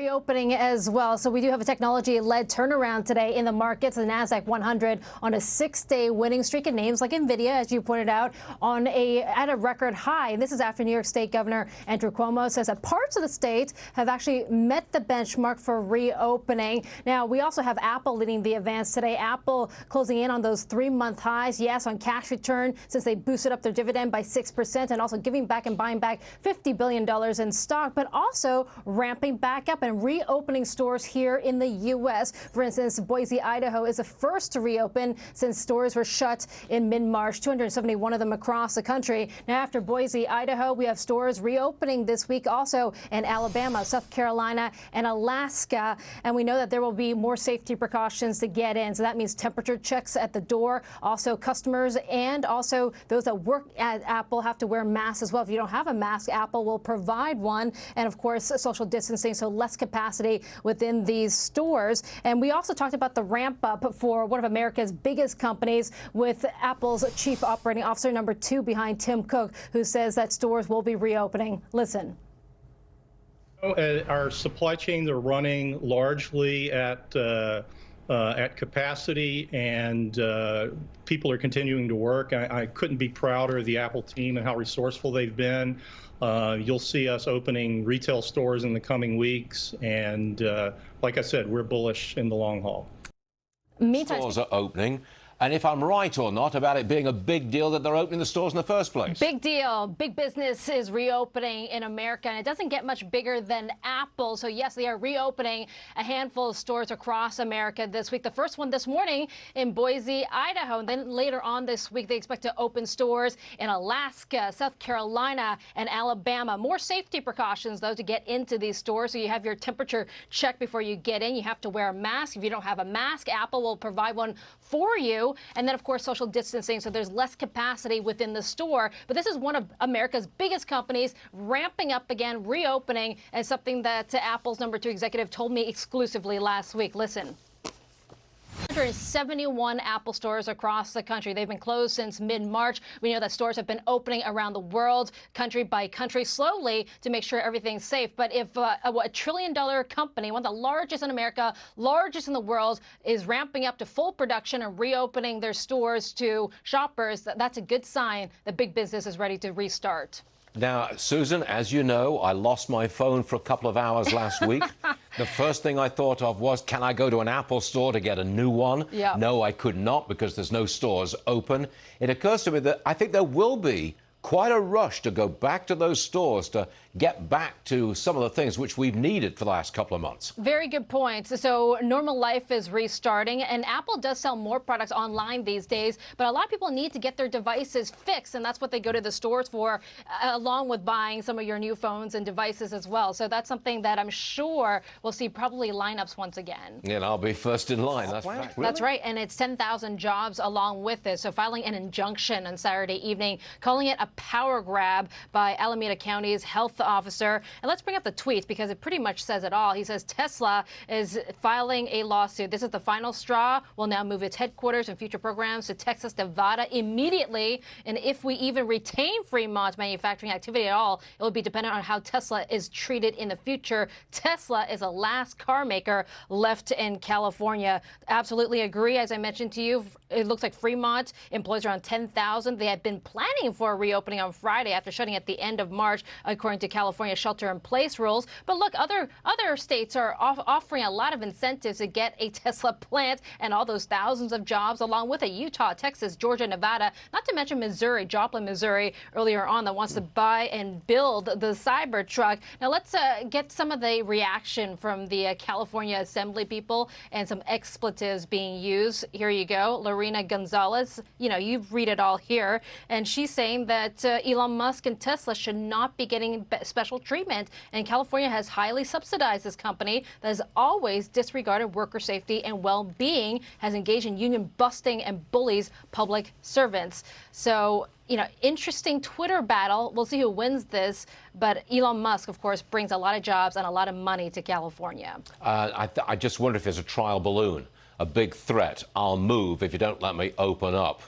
reopening as well. So we do have a technology-led turnaround today in the markets. The Nasdaq 100 on a 6-day winning streak, and names like Nvidia, as you pointed out, at a record high. And this is after New York State Governor Andrew Cuomo says that parts of the state have actually met the benchmark for reopening. Now, we also have Apple leading the advance today. Apple closing in on those 3-month highs. Yes, on cash return since they boosted up their dividend by 6% and also giving back and buying back $50 billion in stock, but also ramping back up and reopening stores here in the U.S. For instance, Boise, Idaho is the first to reopen since stores were shut in mid-March, 271 of them across the country. Now, after Boise, Idaho, we have stores reopening this week also in Alabama, South Carolina, and Alaska. And we know that there will be more safety precautions to get in. So that means temperature checks at the door. Also, customers and also those that work at Apple have to wear masks as well. If you don't have a mask, Apple will provide one. And of course, social distancing, so less capacity within these stores. And we also talked about the ramp up for one of America's biggest companies with Apple's chief operating officer, number 2 behind Tim Cook, who says that stores will be reopening. Listen. Our supply chains are running largely at capacity, and people are continuing to work. I couldn't be prouder of the Apple team and how resourceful they've been. You'll see us opening retail stores in the coming weeks, and like I said, we're bullish in the long haul. Stores are opening. And if I'm right or not about it being a big deal that they're opening the stores in the first place. Big deal. Big business is reopening in America, and it doesn't get much bigger than Apple. So, yes, they are reopening a handful of stores across America this week. The first one this morning in Boise, Idaho. And then later on this week, they expect to open stores in Alaska, South Carolina, and Alabama. More safety precautions, though, to get into these stores. So you have your temperature checked before you get in. You have to wear a mask. If you don't have a mask, Apple will provide one for you. And then, of course, social distancing, so there's less capacity within the store. But this is one of America's biggest companies ramping up again, reopening, and something that Apple's number 2 executive told me exclusively last week. Listen. 171 Apple stores across the country. They've been closed since mid-March. We know that stores have been opening around the world, country by country, slowly to make sure everything's safe. But if a $1 trillion company, one of the largest in America, largest in the world, is ramping up to full production and reopening their stores to shoppers, that's a good sign that big business is ready to restart. Now, Susan, as you know, I lost my phone for a couple of hours last week. The first thing I thought of was, can I go to an Apple store to get a new one? Yeah. No, I could not, because there's no stores open. It occurs to me that I think there will be quite a rush to go back to those stores to get back to some of the things which we've needed for the last couple of months. Very good point. So normal life is restarting, and Apple does sell more products online these days, but a lot of people need to get their devices fixed, and that's what they go to the stores for, along with buying some of your new phones and devices as well. So that's something that I'm sure we'll see probably lineups once again. Yeah, and I'll be first in line. That's right. Really? That's right, and it's 10,000 jobs along with it. So filing an injunction on Saturday evening, calling it a power grab by Alameda County's health officer. And let's bring up the tweet because it pretty much says it all. He says Tesla is filing a lawsuit. This is the final straw. Will now move its headquarters and future programs to Texas, Nevada immediately. And if we even retain Fremont's manufacturing activity at all, it will be dependent on how Tesla is treated in the future. Tesla is the last car maker left in California. Absolutely agree. As I mentioned to you, it looks like Fremont employs around 10,000. They had been planning for a reopening on Friday after shutting at the end of March, according to California shelter-in-place rules. But look, other states are offering a lot of incentives to get a Tesla plant and all those thousands of jobs along with it. Utah, Texas, Georgia, Nevada, not to mention Missouri, Joplin, Missouri, earlier on, that wants to buy and build the Cybertruck. Now let's get some of the reaction from the California Assembly people and some expletives being used. Here you go. Lorena Gonzalez, you read it all here. And she's saying that Elon Musk and Tesla should not be getting special treatment. And California has highly subsidized this company that has always disregarded worker safety and well-being, has engaged in union busting and bullies public servants. So, interesting Twitter battle. We'll see who wins this. But Elon Musk, of course, brings a lot of jobs and a lot of money to California. I just wonder if there's a trial balloon, a big threat. I'll move if you don't let me open up.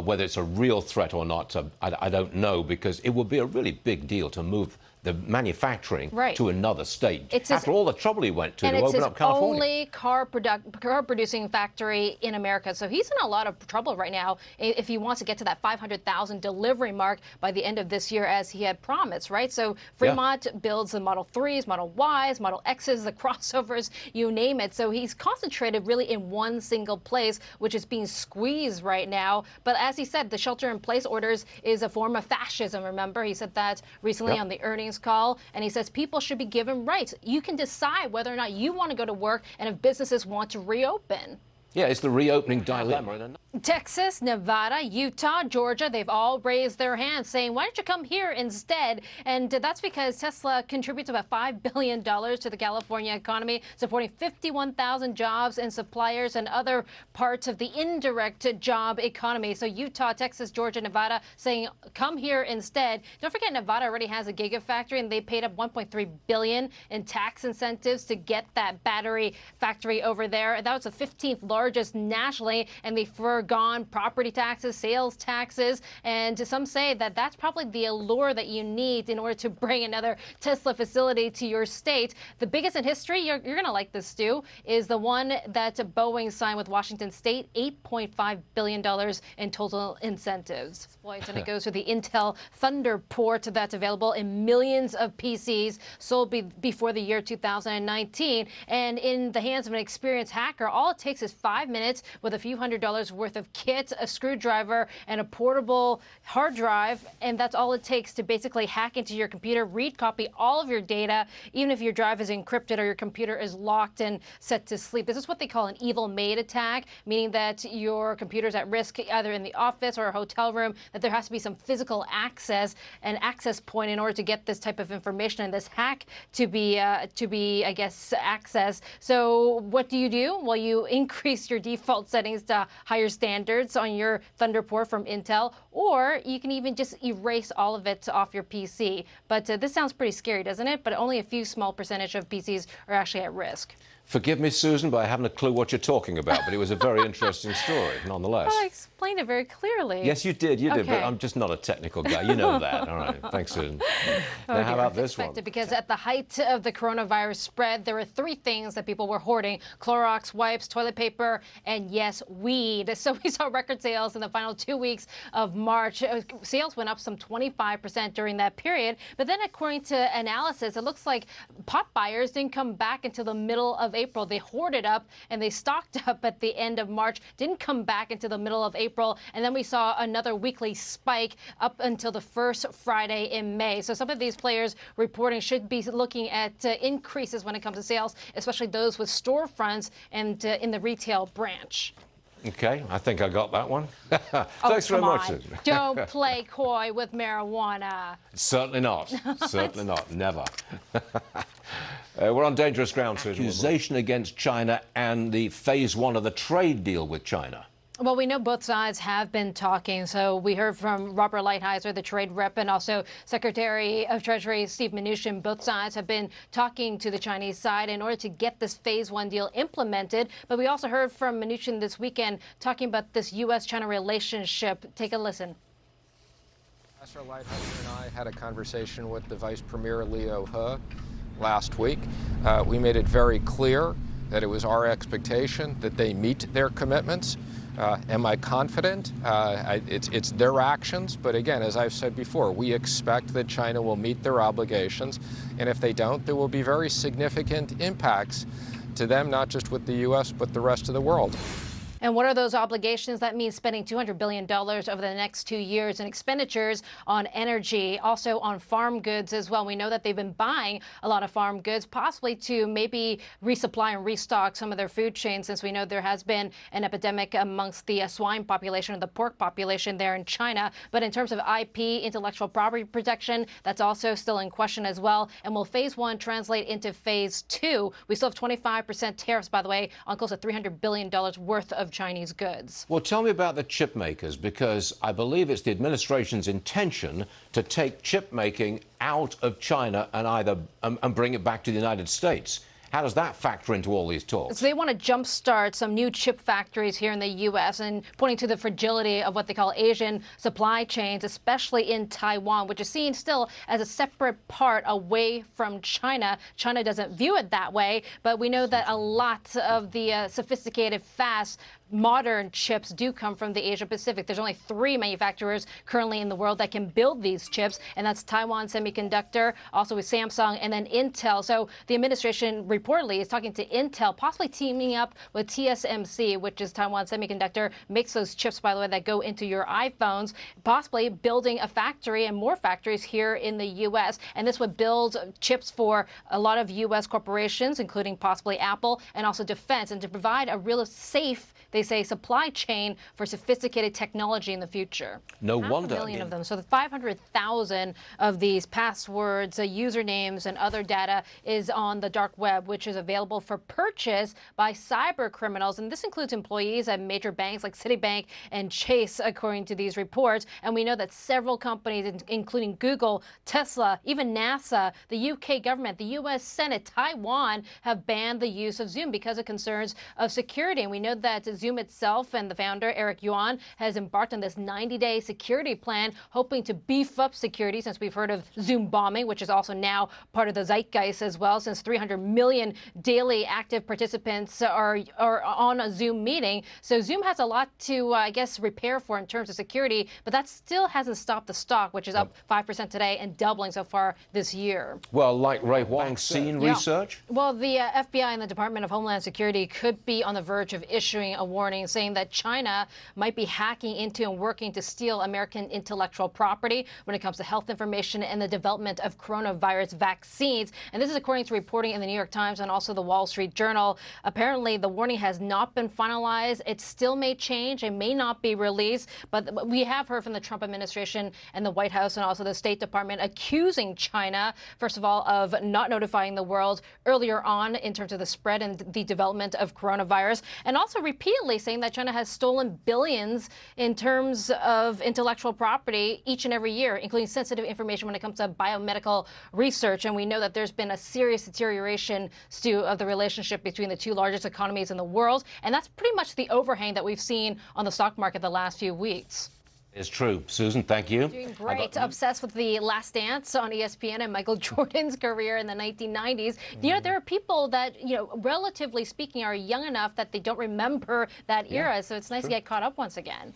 Whether it's a real threat or not, I don't know, because it would be a really big deal to move the manufacturing Right. to another state. It's After all the trouble he went to and it's open his up California. only car producing factory in America. So he's in a lot of trouble right now if he wants to get to that 500,000 delivery mark by the end of this year, as he had promised, right? So Fremont builds the Model 3s, Model Ys, Model Xs, the crossovers, you name it. So he's concentrated really in one single place, which is being squeezed right now. But as he said, the shelter-in-place orders is a form of fascism, remember? He said that recently on the earnings call, and he says people should be given rights. You can decide whether or not you want to go to work and if businesses want to reopen. Yeah, it's the reopening dilemma. Texas, Nevada, Utah, Georgia, they've all raised their hands saying, why don't you come here instead? And that's because Tesla contributes about $5 billion to the California economy, supporting 51,000 jobs and suppliers and other parts of the indirect job economy. So Utah, Texas, Georgia, Nevada saying, come here instead. Don't forget, Nevada already has a gigafactory, and they paid up $1.3 billion in tax incentives to get that battery factory over there. That was the 15th largest nationally, and they foregone property taxes, sales taxes, and some say that that's probably the allure that you need in order to bring another Tesla facility to your state. The biggest in history, you're going to like this, Stu, is the one that Boeing signed with Washington State, $8.5 billion in total incentives. And it goes to the Intel Thunder port that's available in millions of PCs sold before the year 2019. And in the hands of an experienced hacker, all it takes is 5 minutes with a few $100s worth of kit, a screwdriver, and a portable hard drive. And that's all it takes to basically hack into your computer, read, copy all of your data, even if your drive is encrypted or your computer is locked and set to sleep. This is what they call an evil maid attack, meaning that your computer's at risk either in the office or a hotel room, that there has to be some physical access, an access point in order to get this type of information and this hack to be, I guess, accessed. So what do? Well, you increase your default settings to higher standards on your Thunder port from Intel, or you can even just erase all of it off your PC. But this sounds pretty scary, doesn't it? But only a few small percentage of PCs are actually at risk. Forgive me, Susan, but I haven't a clue what you're talking about. But it was a very interesting story, nonetheless. Well, I explained it very clearly. Yes, you did. You did. Okay. But I'm just not a technical guy. You know that. All right. Thanks, Susan. Now, how about this one? Because at the height of the coronavirus spread, there were 3 things that people were hoarding: Clorox wipes, toilet paper, and yes, weed. So we saw record sales in the final 2 weeks of March. Sales went up some 25% during that period. But then, according to analysis, it looks like pot buyers didn't come back until the middle of April. They hoarded up and they stocked up at the end of March, didn't come back until the middle of April, and then we saw another weekly spike up until the first Friday in May. So some of these players reporting should be looking at increases when it comes to sales, especially those with storefronts and in the retail branch. Okay, I think I got that one. Thanks very much, Susan. Don't play coy with marijuana. Certainly not. Certainly not. Never. We're on dangerous ground, Susan. Accusation against China and the phase 1 of the trade deal with China. Well, we know both sides have been talking. So we heard from Robert Lighthizer, the trade rep, and also Secretary of Treasury Steve Mnuchin. Both sides have been talking to the Chinese side in order to get this phase 1 deal implemented. But we also heard from Mnuchin this weekend talking about this U.S.-China relationship. Take a listen. Ambassador Lighthizer and I had a conversation with the Vice Premier Liu He last week. We made it very clear that it was our expectation that they meet their commitments. Am I confident? It's their actions, but again, as I've said before, we expect that China will meet their obligations, and if they don't, there will be very significant impacts to them, not just with the U.S., but the rest of the world. And what are those obligations? That means spending $200 billion over the next 2 years in expenditures on energy, also on farm goods as well. We know that they've been buying a lot of farm goods, possibly to maybe resupply and restock some of their food chains, since we know there has been an epidemic amongst the swine population or the pork population there in China. But in terms of IP, intellectual property protection, that's also still in question as well. And will phase 1 translate into phase 2? We still have 25% tariffs, by the way, on close to $300 billion worth of Chinese goods. Well, tell me about the chip makers, because I believe it's the administration's intention to take chip making out of China and bring it back to the United States. How does that factor into all these talks? So they want to jumpstart some new chip factories here in the U.S. and pointing to the fragility of what they call Asian supply chains, especially in Taiwan, which is seen still as a separate part away from China. China doesn't view it that way, but we know that a lot of the sophisticated, fast, modern chips do come from the Asia Pacific. There's only 3 manufacturers currently in the world that can build these chips, and that's Taiwan Semiconductor, also with Samsung, and then Intel. So the administration reportedly is talking to Intel, possibly teaming up with TSMC, which is Taiwan Semiconductor, makes those chips, by the way, that go into your iPhones, possibly building a factory and more factories here in the U.S. And this would build chips for a lot of U.S. corporations, including possibly Apple, and also defense, and to provide a real safe, they say, supply chain for sophisticated technology in the future. No Half wonder. a million of them. So the 500,000 of these passwords, usernames, and other data is on the dark web, which is available for purchase by cyber criminals. And this includes employees at major banks like Citibank and Chase, according to these reports. And we know that several companies, including Google, Tesla, even NASA, the UK government, the US Senate, Taiwan, have banned the use of Zoom because of concerns of security. And we know that Zoom itself and the founder, Eric Yuan, has embarked on this 90-day security plan, hoping to beef up security, since we've heard of Zoom bombing, which is also now part of the zeitgeist as well, since 300 million daily active participants are on a Zoom meeting. So Zoom has a lot to, I guess, repair for in terms of security, but that still hasn't stopped the stock, which is up 5% today and doubling so far this year. Well, like Ray Huang's seen research? Well, the FBI and the Department of Homeland Security could be on the verge of issuing a warning saying that China might be hacking into and working to steal American intellectual property when it comes to health information and the development of coronavirus vaccines. And this is according to reporting in the New York Times and also the Wall Street Journal. Apparently, the warning has not been finalized. It still may change. It may not be released. But we have heard from the Trump administration and the White House and also the State Department accusing China, first of all, of not notifying the world earlier on in terms of the spread and the development of coronavirus, and also repeatedly saying that China has stolen billions in terms of intellectual property each and every year, including sensitive information when it comes to biomedical research. And we know that there's been a serious deterioration, Stu, of the relationship between the 2 largest economies in the world. And that's pretty much the overhang that we've seen on the stock market the last few weeks. It's true. Susan, thank you. Doing great. Obsessed with The Last Dance on ESPN and Michael Jordan's career in the 1990s. You know, there are people that, relatively speaking, are young enough that they don't remember that era. So it's nice to get caught up once again.